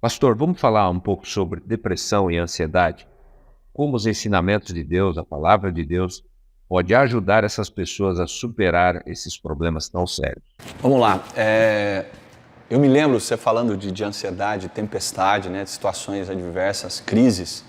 Pastor, vamos falar um pouco sobre depressão e ansiedade? Como os ensinamentos de Deus, a palavra de Deus, pode ajudar essas pessoas a superar esses problemas tão sérios? Vamos lá. Eu me lembro você falando de ansiedade, tempestade, né, de situações adversas, crises.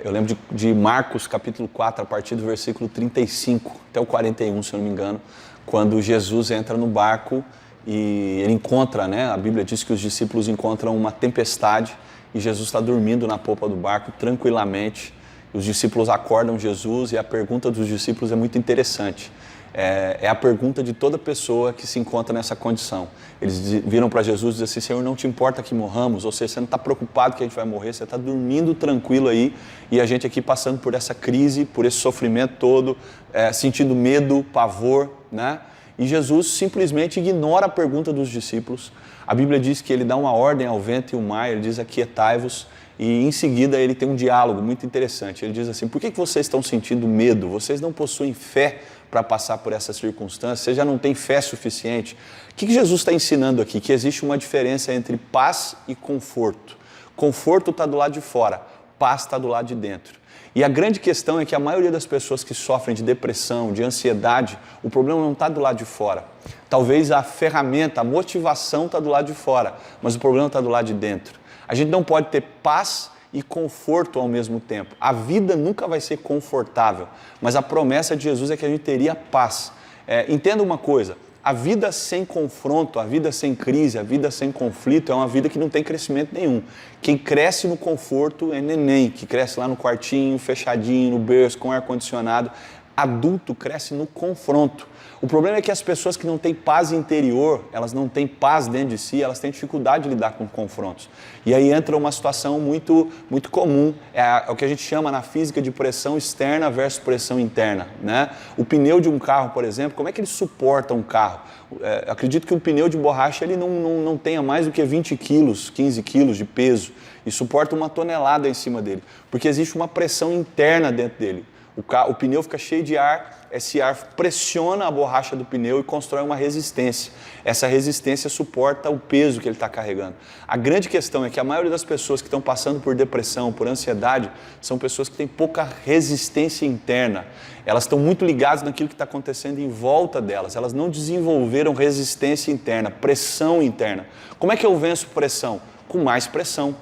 Eu lembro de Marcos capítulo 4, a partir do versículo 35 até o 41, se eu não me engano, quando Jesus entra no barco e ele encontra, né, a Bíblia diz que os discípulos encontram uma tempestade e Jesus está dormindo na popa do barco tranquilamente. Os discípulos acordam Jesus e a pergunta dos discípulos é muito interessante. É a pergunta de toda pessoa que se encontra nessa condição. Eles viram para Jesus e disseram assim: Senhor, não te importa que morramos? Ou seja, você não está preocupado que a gente vai morrer, você está dormindo tranquilo aí e a gente aqui passando por essa crise, por esse sofrimento todo, sentindo medo, pavor, né? E Jesus simplesmente ignora a pergunta dos discípulos. A Bíblia diz que ele dá uma ordem ao vento e ao mar, ele diz: aquietai-vos. E em seguida ele tem um diálogo muito interessante. Ele diz assim: por que vocês estão sentindo medo? Vocês não possuem fé para passar por essas circunstâncias? Vocês já não têm fé suficiente? O que Jesus está ensinando aqui? Que existe uma diferença entre paz e conforto. Conforto está do lado de fora, paz está do lado de dentro. E a grande questão é que a maioria das pessoas que sofrem de depressão, de ansiedade, o problema não está do lado de fora. Talvez a ferramenta, a motivação está do lado de fora, mas o problema está do lado de dentro. A gente não pode ter paz e conforto ao mesmo tempo. A vida nunca vai ser confortável, mas a promessa de Jesus é que a gente teria paz. Entenda uma coisa, a vida sem confronto, a vida sem crise, a vida sem conflito é uma vida que não tem crescimento nenhum. Quem cresce no conforto é neném, que cresce lá no quartinho, fechadinho, no berço, com ar-condicionado. Adulto cresce no confronto. O problema é que as pessoas que não têm paz interior, elas não têm paz dentro de si, elas têm dificuldade de lidar com confrontos. E aí entra uma situação muito comum, é o que a gente chama na física de pressão externa versus pressão interna, né? O pneu de um carro, por exemplo, como é que ele suporta um carro? Acredito que um pneu de borracha ele não tenha mais do que 20 quilos, 15 quilos de peso e suporta 1 tonelada em cima dele, porque existe uma pressão interna dentro dele. O pneu fica cheio de ar, esse ar pressiona a borracha do pneu e constrói uma resistência. Essa resistência suporta o peso que ele está carregando. A grande questão é que a maioria das pessoas que estão passando por depressão, por ansiedade, são pessoas que têm pouca resistência interna. Elas estão muito ligadas naquilo que está acontecendo em volta delas. Elas não desenvolveram resistência interna, pressão interna. Como é que eu venço pressão? Com mais pressão.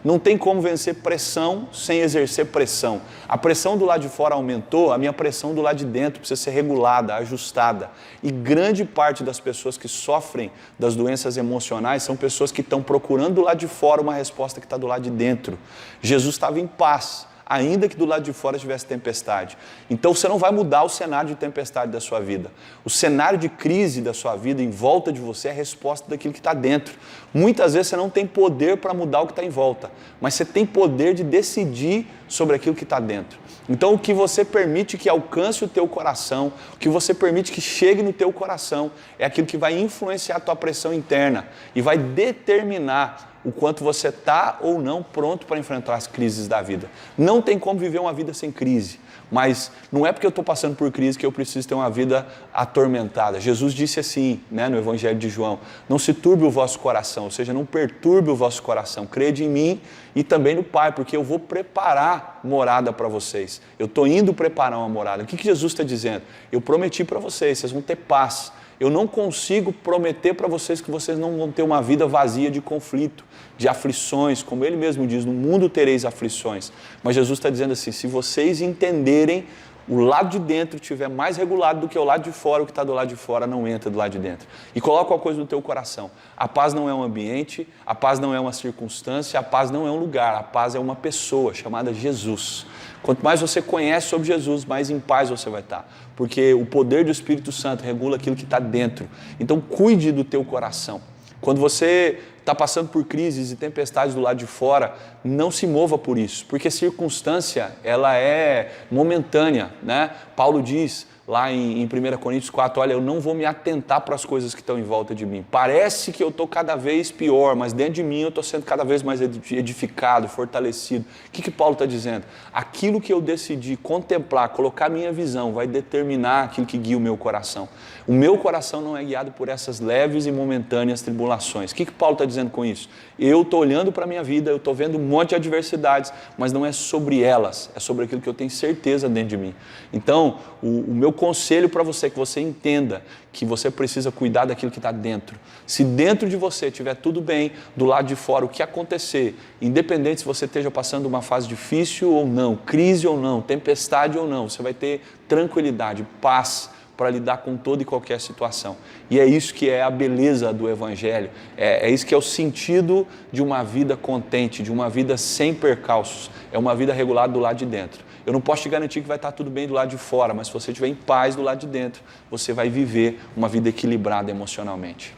Não tem como vencer pressão sem exercer pressão. A pressão do lado de fora aumentou, a minha pressão do lado de dentro precisa ser regulada, ajustada. E grande parte das pessoas que sofrem das doenças emocionais são pessoas que estão procurando do lado de fora uma resposta que está do lado de dentro. Jesus estava em paz, ainda que do lado de fora tivesse tempestade. Então você não vai mudar o cenário de tempestade da sua vida. O cenário de crise da sua vida em volta de você é a resposta daquilo que está dentro. Muitas vezes você não tem poder para mudar o que está em volta, mas você tem poder de decidir sobre aquilo que está dentro. Então o que você permite que alcance o teu coração, o que você permite que chegue no teu coração, é aquilo que vai influenciar a tua pressão interna e vai determinar o quanto você está ou não pronto para enfrentar as crises da vida. Não tem como viver uma vida sem crise, mas não é porque eu estou passando por crise que eu preciso ter uma vida atormentada. Jesus disse assim, né, no Evangelho de João: não se turbe o vosso coração, ou seja, não perturbe o vosso coração. Crede em mim e também no Pai, porque eu vou preparar morada para vocês. Eu estou indo preparar uma morada. O que Jesus está dizendo? Eu prometi para vocês, vocês vão ter paz. Eu não consigo prometer para vocês que vocês não vão ter uma vida vazia de conflito, de aflições, como ele mesmo diz, no mundo tereis aflições. Mas Jesus está dizendo assim: se vocês entenderem, o lado de dentro estiver mais regulado do que o lado de fora, o que está do lado de fora não entra do lado de dentro. E coloca uma coisa no teu coração: a paz não é um ambiente, a paz não é uma circunstância, a paz não é um lugar, a paz é uma pessoa chamada Jesus. Quanto mais você conhece sobre Jesus, mais em paz você vai estar, porque o poder do Espírito Santo regula aquilo que está dentro. Então cuide do teu coração. Quando você está passando por crises e tempestades do lado de fora, não se mova por isso, porque circunstância ela é momentânea, né? Paulo diz: lá em 1 Coríntios 4, olha, eu não vou me atentar para as coisas que estão em volta de mim. Parece que eu estou cada vez pior, mas dentro de mim eu estou sendo cada vez mais edificado, fortalecido. O que Paulo está dizendo? Aquilo que eu decidi contemplar, colocar minha visão, vai determinar aquilo que guia o meu coração. O meu coração não é guiado por essas leves e momentâneas tribulações. O que Paulo está dizendo com isso? Eu estou olhando para a minha vida, eu estou vendo um monte de adversidades, mas não é sobre elas, é sobre aquilo que eu tenho certeza dentro de mim. Então, o meu conselho para você é que você entenda que você precisa cuidar daquilo que está dentro. Se dentro de você estiver tudo bem, do lado de fora, o que acontecer, independente se você esteja passando uma fase difícil ou não, crise ou não, tempestade ou não, você vai ter tranquilidade, paz, para lidar com toda e qualquer situação. E é isso que é a beleza do Evangelho, é isso que é o sentido de uma vida contente, de uma vida sem percalços, é uma vida regulada do lado de dentro. Eu não posso te garantir que vai estar tudo bem do lado de fora, mas se você estiver em paz do lado de dentro, você vai viver uma vida equilibrada emocionalmente.